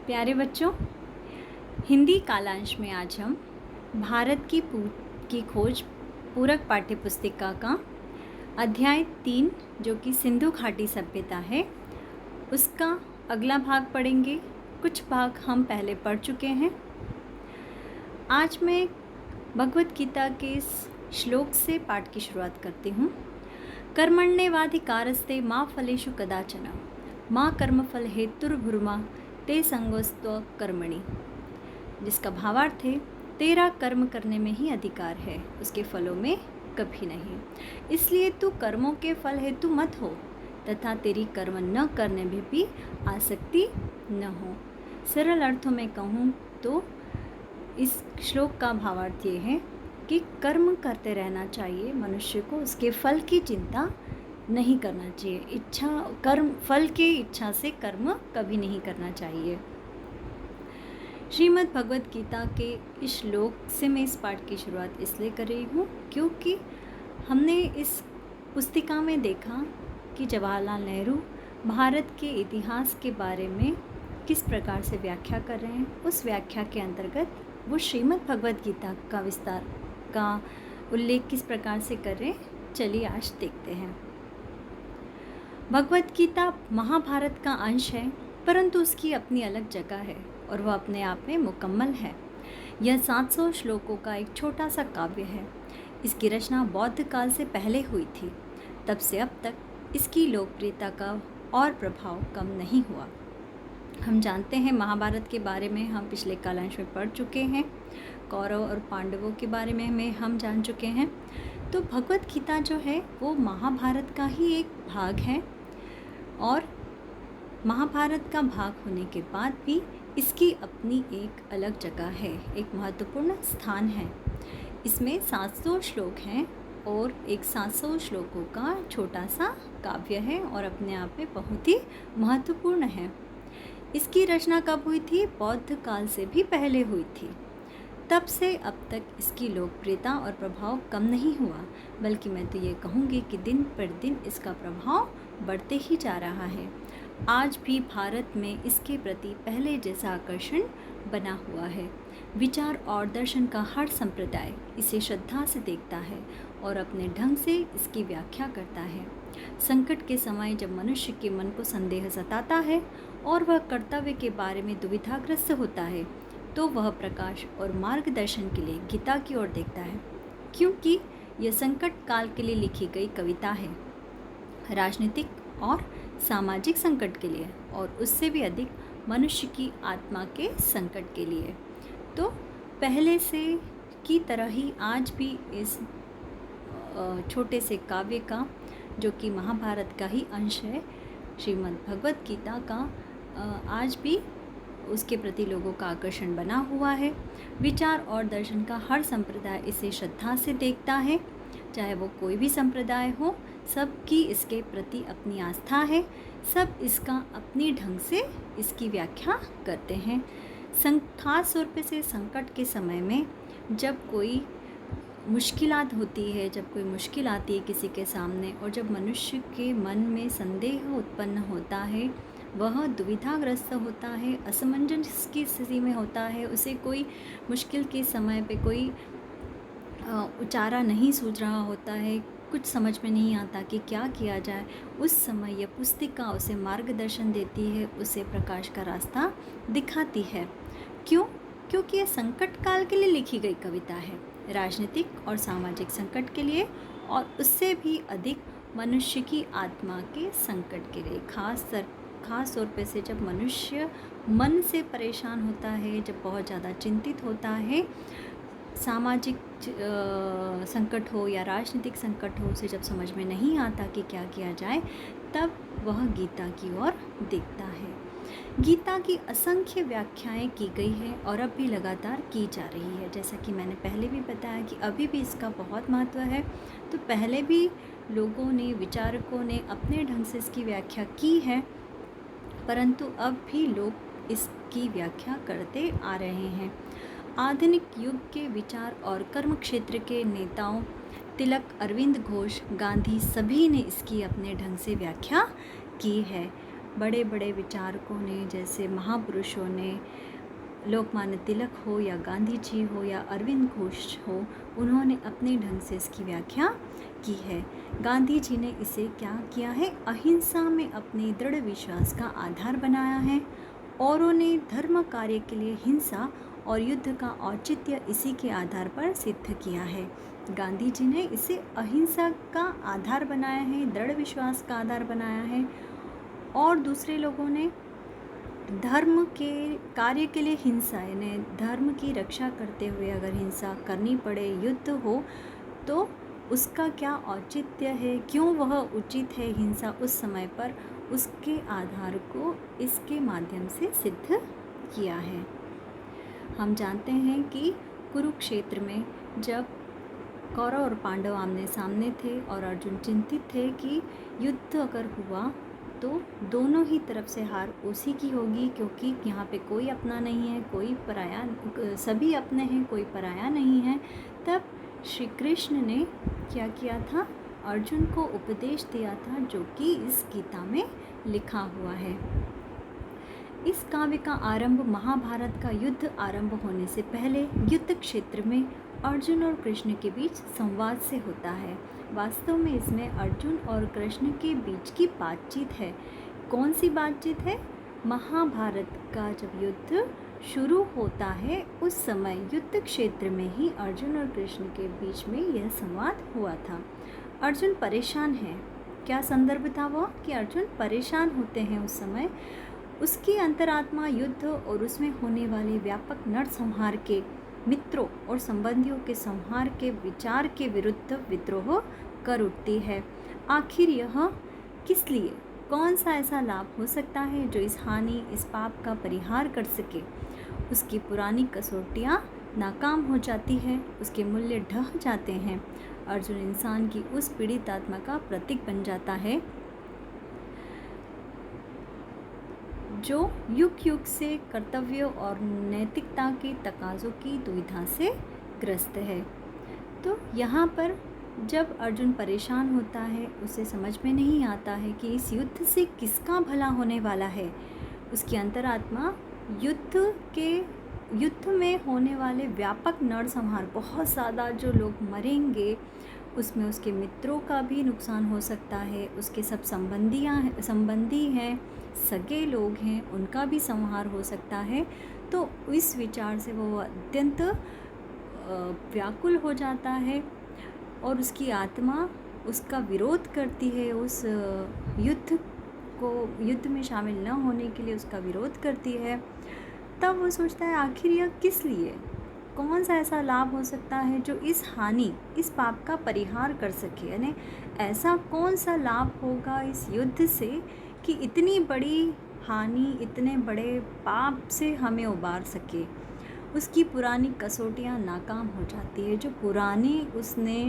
प्यारे बच्चों, हिंदी कालांश में आज हम भारत की खोज पूरक पाठ्य पुस्तिका का अध्याय 3 जो कि सिंधु घाटी सभ्यता है, उसका अगला भाग पढ़ेंगे। कुछ भाग हम पहले पढ़ चुके हैं। आज मैं भगवत गीता के इस श्लोक से पाठ की शुरुआत करती हूँ। कर्मण्येवाधिकारस्ते मा फलेषु कदाचन मा कर्मफल हेतुर्भुर्मा ते संगोस्त्व कर्मणि, जिसका भावार्थ है तेरा कर्म करने में ही अधिकार है, उसके फलों में कभी नहीं। इसलिए तू कर्मों के फल हेतु मत हो तथा तेरी कर्म न करने में भी आसक्ति न हो। सरल अर्थों में कहूँ तो इस श्लोक का भावार्थ ये है कि कर्म करते रहना चाहिए मनुष्य को, उसके फल की चिंता नहीं करना चाहिए। फल के इच्छा से कर्म कभी नहीं करना चाहिए। श्रीमद् भगवत गीता के इस श्लोक से मैं इस पाठ की शुरुआत इसलिए कर रही हूँ क्योंकि हमने इस पुस्तिका में देखा कि जवाहरलाल नेहरू भारत के इतिहास के बारे में किस प्रकार से व्याख्या कर रहे हैं। उस व्याख्या के अंतर्गत वो श्रीमद् भगवत गीता का विस्तार का उल्लेख किस प्रकार से कर रहे हैं, चलिए आज देखते हैं। भगवत गीता महाभारत का अंश है, परंतु उसकी अपनी अलग जगह है और वह अपने आप में मुकम्मल है। यह 700 श्लोकों का एक छोटा सा काव्य है। इसकी रचना बौद्ध काल से पहले हुई थी। तब से अब तक इसकी लोकप्रियता का और प्रभाव कम नहीं हुआ। हम जानते हैं महाभारत के बारे में हम पिछले कालांश में पढ़ चुके हैं। कौरव और पांडवों के बारे में हम जान चुके हैं। तो भगवत गीता जो है वो महाभारत का ही एक भाग है और महाभारत का भाग होने के बाद भी इसकी अपनी एक अलग जगह है, एक महत्वपूर्ण स्थान है। इसमें 700 श्लोक हैं और एक 700 श्लोकों का छोटा सा काव्य है और अपने आप में बहुत ही महत्वपूर्ण है। इसकी रचना कब हुई थी? बौद्ध काल से भी पहले हुई थी। तब से अब तक इसकी लोकप्रियता और प्रभाव कम नहीं हुआ, बल्कि मैं तो ये कहूँगी कि दिन पर दिन इसका प्रभाव बढ़ते ही जा रहा है। आज भी भारत में इसके प्रति पहले जैसा आकर्षण बना हुआ है। विचार और दर्शन का हर संप्रदाय इसे श्रद्धा से देखता है और अपने ढंग से इसकी व्याख्या करता है। संकट के समय जब मनुष्य के मन को संदेह सताता है और वह कर्तव्य के बारे में दुविधाग्रस्त होता है, तो वह प्रकाश और मार्गदर्शन के लिए गीता की ओर देखता है, क्योंकि यह संकट काल के लिए लिखी गई कविता है, राजनीतिक और सामाजिक संकट के लिए और उससे भी अधिक मनुष्य की आत्मा के संकट के लिए। तो पहले से की तरह ही आज भी इस छोटे से काव्य का, जो कि महाभारत का ही अंश है, श्रीमद् भगवत गीता का, आज भी उसके प्रति लोगों का आकर्षण बना हुआ है। विचार और दर्शन का हर संप्रदाय इसे श्रद्धा से देखता है, चाहे वो कोई भी संप्रदाय हो। सबकी इसके प्रति अपनी आस्था है, सब इसका अपनी ढंग से इसकी व्याख्या करते हैं। खास तौर पे से संकट के समय में जब कोई मुश्किलात होती है, जब कोई मुश्किल आती है किसी के सामने और जब मनुष्य के मन में संदेह उत्पन्न होता है, वह दुविधाग्रस्त होता है, असमंजस की स्थिति में होता है, उसे कोई मुश्किल के समय पे कोई उचारा नहीं सूझ रहा होता है, कुछ समझ में नहीं आता कि क्या किया जाए, उस समय यह पुस्तिका उसे मार्गदर्शन देती है, उसे प्रकाश का रास्ता दिखाती है। क्यों? क्योंकि यह संकट काल के लिए लिखी गई कविता है, राजनीतिक और सामाजिक संकट के लिए और उससे भी अधिक मनुष्य की आत्मा के संकट के लिए। खास तौर पे से जब मनुष्य मन से परेशान होता है, जब बहुत ज़्यादा चिंतित होता है, सामाजिक संकट हो या राजनीतिक संकट हो, उसे जब समझ में नहीं आता कि क्या किया जाए, तब वह गीता की ओर देखता है। गीता की असंख्य व्याख्याएं की गई है और अब भी लगातार की जा रही है। जैसा कि मैंने पहले भी बताया कि अभी भी इसका बहुत महत्व है। तो पहले भी लोगों ने, विचारकों ने अपने ढंग से इसकी व्याख्या की है, परंतु अब भी लोग इसकी व्याख्या करते आ रहे हैं। आधुनिक युग के विचार और कर्म क्षेत्र के नेताओं तिलक, अरविंद घोष, गांधी, सभी ने इसकी अपने ढंग से व्याख्या की है। बड़े बड़े विचारकों ने, जैसे महापुरुषों ने, लोकमान्य तिलक हो या गांधी जी हो या अरविंद घोष हो, उन्होंने अपने ढंग से इसकी व्याख्या की है। गांधी जी ने इसे क्या किया है, अहिंसा में अपने दृढ़ विश्वास का आधार बनाया है। औरों ने धर्म कार्य के लिए हिंसा और युद्ध का औचित्य इसी के आधार पर सिद्ध किया है। गांधी जी ने इसे अहिंसा का आधार बनाया है, दृढ़ विश्वास का आधार बनाया है, और दूसरे लोगों ने धर्म के कार्य के लिए हिंसा, यानी धर्म की रक्षा करते हुए अगर हिंसा करनी पड़े, युद्ध हो, तो उसका क्या औचित्य है, क्यों वह उचित है हिंसा उस समय पर, उसके आधार को इसके माध्यम से सिद्ध किया है। हम जानते हैं कि कुरुक्षेत्र में जब कौरव और पांडव आमने सामने थे और अर्जुन चिंतित थे कि युद्ध अगर हुआ तो दोनों ही तरफ से हार उसी की होगी, क्योंकि यहाँ पे कोई अपना नहीं है, कोई पराया, सभी अपने हैं, कोई पराया नहीं है। तब श्री कृष्ण ने क्या किया था, अर्जुन को उपदेश दिया था, जो कि इस गीता में लिखा हुआ है। इस काव्य का आरंभ महाभारत का युद्ध आरंभ होने से पहले युद्ध क्षेत्र में अर्जुन और कृष्ण के बीच संवाद से होता है। वास्तव में इसमें अर्जुन और कृष्ण के बीच की बातचीत है। कौन सी बातचीत है? महाभारत का जब युद्ध शुरू होता है उस समय युद्ध क्षेत्र में ही अर्जुन और कृष्ण के बीच में यह संवाद हुआ था। अर्जुन परेशान है। क्या संदर्भ था वो? कि अर्जुन परेशान होते हैं उस समय। उसकी अंतरात्मा युद्ध और उसमें होने वाले व्यापक नरसंहार के, मित्रों और संबंधियों के संहार के विचार के विरुद्ध विद्रोह कर उठती है। आखिर यह किस लिए, कौन सा ऐसा लाभ हो सकता है जो इस हानि, इस पाप का परिहार कर सके? उसकी पुरानी कसौटियाँ नाकाम हो जाती है, उसके मूल्य ढह जाते हैं। अर्जुन इंसान की उस पीड़ित आत्मा का प्रतीक बन जाता है जो युग युग से कर्तव्यों और नैतिकता के तकाज़ों की दुविधा से ग्रस्त है। तो यहाँ पर जब अर्जुन परेशान होता है, उसे समझ में नहीं आता है कि इस युद्ध से किसका भला होने वाला है। उसकी अंतरात्मा युद्ध में होने वाले व्यापक नरसंहार, बहुत ज़्यादा जो लोग मरेंगे, उसमें उसके मित्रों का भी नुकसान हो सकता है, उसके सब संबंधी हैं, सगे लोग हैं, उनका भी संहार हो सकता है। तो इस विचार से वो अत्यंत व्याकुल हो जाता है और उसकी आत्मा उसका विरोध करती है, उस युद्ध में शामिल न होने के लिए उसका विरोध करती है। तब वो सोचता है आखिर यह किस लिए, कौन सा ऐसा लाभ हो सकता है जो इस हानि, इस पाप का परिहार कर सके। यानी ऐसा कौन सा लाभ होगा इस युद्ध से कि इतनी बड़ी हानि, इतने बड़े पाप से हमें उबार सके। उसकी पुरानी कसौटियाँ नाकाम हो जाती है। जो पुरानी उसने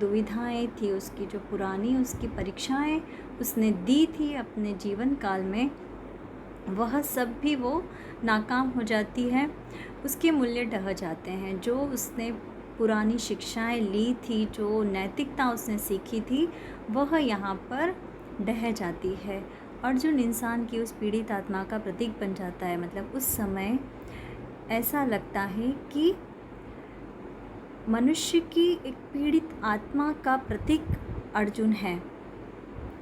दुविधाएं थी, उसकी जो पुरानी उसकी परीक्षाएं उसने दी थी अपने जीवन काल में, वह सब भी वो नाकाम हो जाती है। उसके मूल्य ढह जाते हैं। जो उसने पुरानी शिक्षाएं ली थी, जो नैतिकता उसने सीखी थी, वह यहाँ पर ढह जाती है। अर्जुन इंसान की उस पीड़ित आत्मा का प्रतीक बन जाता है। मतलब उस समय ऐसा लगता है कि मनुष्य की एक पीड़ित आत्मा का प्रतीक अर्जुन है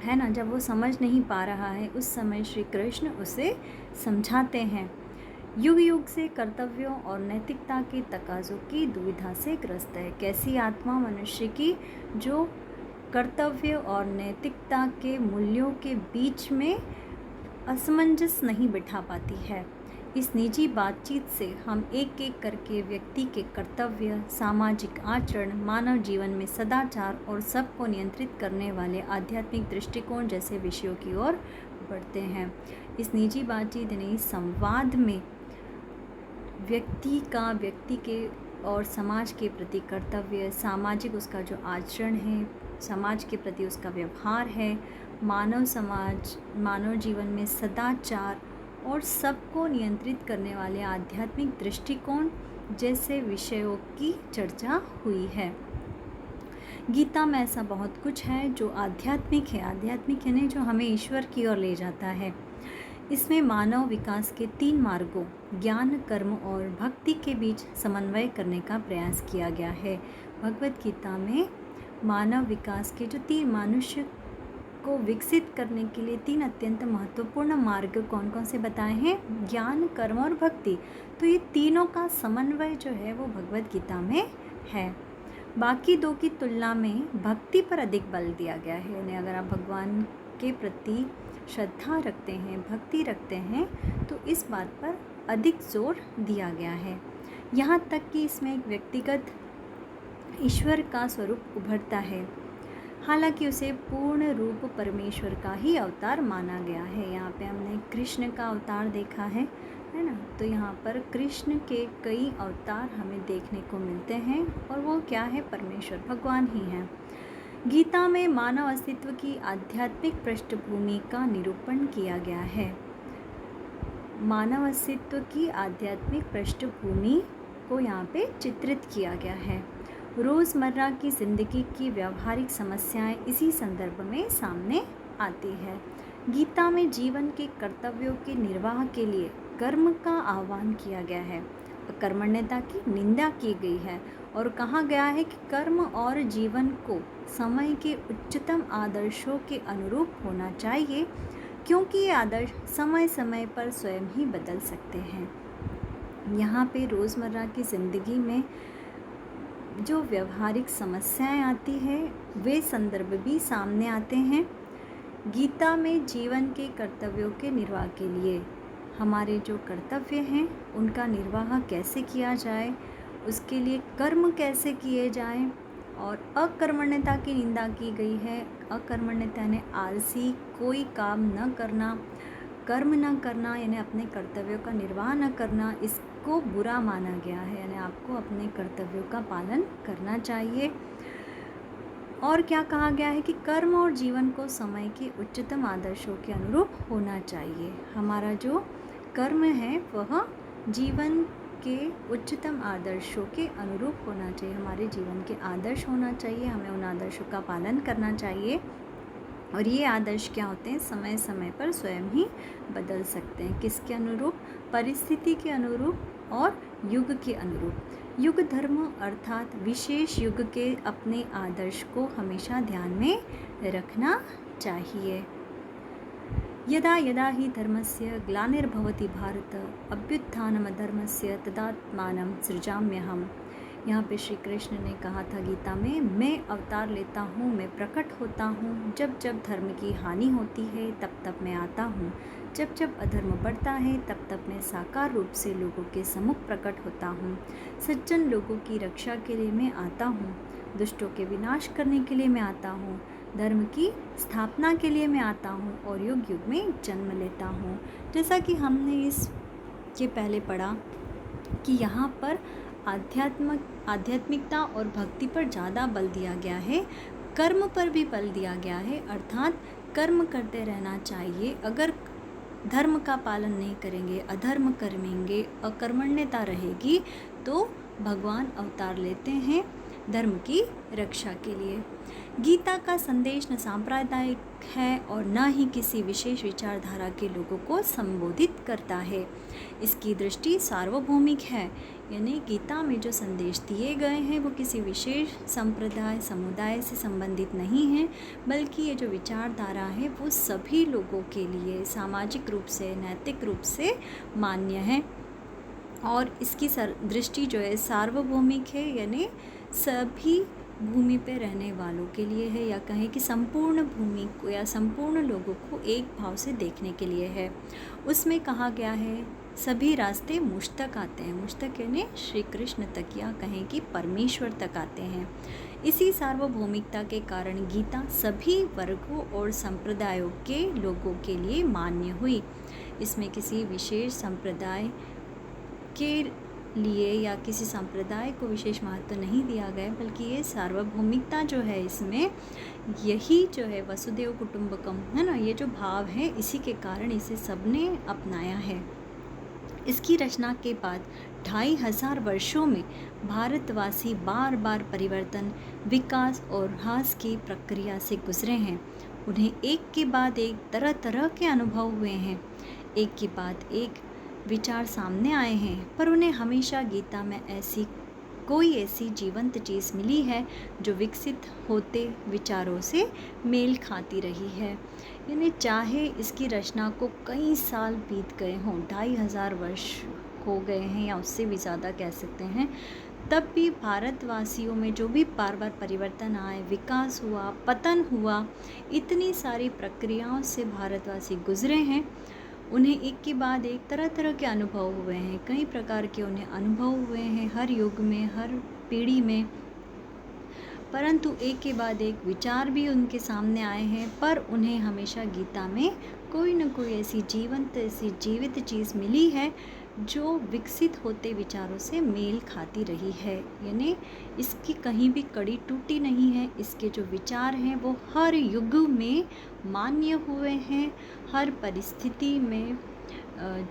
ना। जब वो समझ नहीं पा रहा है, उस समय श्री कृष्ण उसे समझाते हैं। युग युग से कर्तव्यों और नैतिकता के तकाज़ों की दुविधा से ग्रस्त है। कैसी आत्मा? मनुष्य की जो कर्तव्य और नैतिकता के मूल्यों के बीच में असमंजस नहीं बिठा पाती है। इस निजी बातचीत से हम एक एक करके व्यक्ति के कर्तव्य, सामाजिक आचरण, मानव जीवन में सदाचार और सबको नियंत्रित करने वाले आध्यात्मिक दृष्टिकोण जैसे विषयों की ओर बढ़ते हैं। इस निजी बातचीत यानी इस संवाद में व्यक्ति के और समाज के प्रति कर्तव्य, सामाजिक उसका जो आचरण है, समाज के प्रति उसका व्यवहार है, मानव जीवन में सदाचार और सबको नियंत्रित करने वाले आध्यात्मिक दृष्टिकोण जैसे विषयों की चर्चा हुई है। गीता में ऐसा बहुत कुछ है जो आध्यात्मिक है। आध्यात्मिक यानी जो हमें ईश्वर की ओर ले जाता है। इसमें मानव विकास के 3 मार्गों ज्ञान, कर्म और भक्ति के बीच समन्वय करने का प्रयास किया गया है। भगवद गीता में मानव विकास के जो 3 मनुष्य को विकसित करने के लिए 3 अत्यंत महत्वपूर्ण मार्ग कौन कौन से बताए हैं? ज्ञान, कर्म और भक्ति। तो ये तीनों का समन्वय जो है वो भगवद गीता में है। बाकी 2 की तुलना में भक्ति पर अधिक बल दिया गया है। यानी अगर आप भगवान के प्रति श्रद्धा रखते हैं, भक्ति रखते हैं, तो इस बात पर अधिक जोर दिया गया है। यहाँ तक कि इसमें एक व्यक्तिगत ईश्वर का स्वरूप उभरता है, हालांकि उसे पूर्ण रूप परमेश्वर का ही अवतार माना गया है। यहाँ पे हमने कृष्ण का अवतार देखा है ना। तो यहाँ पर कृष्ण के कई अवतार हमें देखने को मिलते हैं और वो क्या है? परमेश्वर, भगवान ही हैं। गीता में मानव अस्तित्व की आध्यात्मिक पृष्ठभूमि का निरूपण किया गया है। मानव अस्तित्व की आध्यात्मिक पृष्ठभूमि को यहाँ पे चित्रित किया गया है। रोज़मर्रा की ज़िंदगी की व्यावहारिक समस्याएं इसी संदर्भ में सामने आती है। गीता में जीवन के कर्तव्यों के निर्वाह के लिए कर्म का आह्वान किया गया है, अकर्मण्यता की निंदा की गई है और कहा गया है कि कर्म और जीवन को समय के उच्चतम आदर्शों के अनुरूप होना चाहिए, क्योंकि ये आदर्श समय समय पर स्वयं ही बदल सकते हैं। यहाँ पे रोज़मर्रा की ज़िंदगी में जो व्यवहारिक समस्याएं आती है वे संदर्भ भी सामने आते हैं। गीता में जीवन के कर्तव्यों के निर्वाह के लिए हमारे जो कर्तव्य हैं उनका निर्वाह कैसे किया जाए, उसके लिए कर्म कैसे किए जाएं और अकर्मण्यता की निंदा की गई है। अकर्मण्यता ने आलसी, कोई काम न करना, कर्म न करना, यानी अपने कर्तव्यों का निर्वाह न करना, इसको बुरा माना गया है। यानी आपको अपने कर्तव्यों का पालन करना चाहिए। और क्या कहा गया है कि कर्म और जीवन को समय के उच्चतम आदर्शों के अनुरूप होना चाहिए। हमारा जो कर्म है वह जीवन के उच्चतम आदर्शों के अनुरूप होना चाहिए। हमारे जीवन के आदर्श होना चाहिए, हमें उन आदर्शों का पालन करना चाहिए। और ये आदर्श क्या होते हैं? समय समय पर स्वयं ही बदल सकते हैं। किसके अनुरूप? परिस्थिति के अनुरूप और युग के अनुरूप। युग धर्म अर्थात विशेष युग के अपने आदर्श को हमेशा ध्यान में रखना चाहिए। यदा यदा हि धर्मस्य ग्लानिर्भवति भारत अभ्युत्थानमधर्मस्य तदात्मानं सृजाम्यहम्। यहाँ पे श्री कृष्ण ने कहा था गीता में, मैं अवतार लेता हूँ, मैं प्रकट होता हूँ। जब जब धर्म की हानि होती है तब तब मैं आता हूँ। जब जब अधर्म बढ़ता है तब तब मैं साकार रूप से लोगों के सम्मुख प्रकट होता हूँ। सज्जन लोगों की रक्षा के लिए मैं आता हूँ, दुष्टों के विनाश करने के लिए मैं आता हूँ, धर्म की स्थापना के लिए मैं आता हूँ और युग युग में जन्म लेता हूँ। जैसा कि हमने इसके पहले पढ़ा कि यहाँ पर आध्यात्मिकता और भक्ति पर ज़्यादा बल दिया गया है, कर्म पर भी बल दिया गया है। अर्थात कर्म करते रहना चाहिए। अगर धर्म का पालन नहीं करेंगे, अधर्म करेंगे, अकर्मण्यता रहेगी, तो भगवान अवतार लेते हैं धर्म की रक्षा के लिए। गीता का संदेश न सांप्रदायिक है और न ही किसी विशेष विचारधारा के लोगों को संबोधित करता है। इसकी दृष्टि सार्वभौमिक है, यानी गीता में जो संदेश दिए गए हैं वो किसी विशेष संप्रदाय समुदाय से संबंधित नहीं है, बल्कि ये जो विचारधारा है वो सभी लोगों के लिए सामाजिक रूप से, नैतिक रूप से मान्य है। और इसकी दृष्टि जो है सार्वभौमिक है, यानी सभी भूमि पे रहने वालों के लिए है, या कहें कि संपूर्ण भूमि को या संपूर्ण लोगों को एक भाव से देखने के लिए है। उसमें कहा गया है सभी रास्ते मुझ तक आते हैं। मुझ तक यानी श्री कृष्ण तक, या कहें कि परमेश्वर तक आते हैं। इसी सार्वभौमिकता के कारण गीता सभी वर्गों और संप्रदायों के लोगों के लिए मान्य हुई। इसमें किसी विशेष संप्रदाय के लिए या किसी संप्रदाय को विशेष महत्व नहीं दिया गया, बल्कि ये सार्वभौमिकता जो है इसमें यही जो है वसुदेव कुटुंबकम है ना, ये जो भाव है इसी के कारण इसे सबने अपनाया है। इसकी रचना के बाद 2500 वर्षों में भारतवासी बार बार परिवर्तन, विकास और ह्रास की प्रक्रिया से गुजरे हैं। उन्हें एक के बाद एक तरह तरह के अनुभव हुए हैं। एक के बाद एक विचार सामने आए हैं, पर उन्हें हमेशा गीता में कोई ऐसी जीवंत चीज़ मिली है जो विकसित होते विचारों से मेल खाती रही है। यानी चाहे इसकी रचना को कई साल बीत गए हों, 2500 वर्ष हो गए हैं या उससे भी ज़्यादा कह सकते हैं, तब भी भारतवासियों में जो भी बार बार परिवर्तन आए, विकास हुआ, पतन हुआ, इतनी सारी प्रक्रियाओं से भारतवासी गुजरे हैं। उन्हें एक के बाद एक तरह तरह के अनुभव हुए हैं, कई प्रकार के उन्हें अनुभव हुए हैं हर युग में, हर पीढ़ी में, परंतु एक के बाद एक विचार भी उनके सामने आए हैं, पर उन्हें हमेशा गीता में कोई न कोई ऐसी जीवित चीज़ मिली है जो विकसित होते विचारों से मेल खाती रही है। यानी इसकी कहीं भी कड़ी टूटी नहीं है, इसके जो विचार हैं वो हर युग में मान्य हुए हैं, हर परिस्थिति में।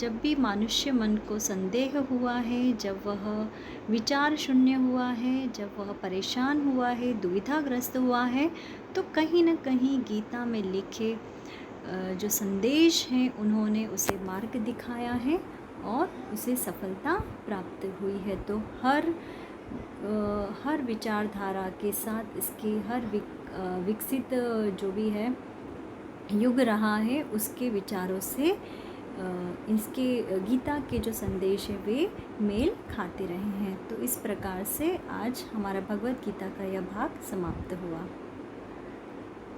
जब भी मनुष्य मन को संदेह हुआ है, जब वह विचार शून्य हुआ है, जब वह परेशान हुआ है, दुविधाग्रस्त हुआ है, तो कहीं न कहीं गीता में लिखे जो संदेश हैं उन्होंने उसे मार्ग दिखाया है और उसे सफलता प्राप्त हुई है। तो हर विचारधारा के साथ इसके हर विकसित जो भी है युग रहा है, उसके विचारों से इसके गीता के जो संदेश है वे मेल खाते रहे हैं। तो इस प्रकार से आज हमारा भगवत गीता का यह भाग समाप्त हुआ।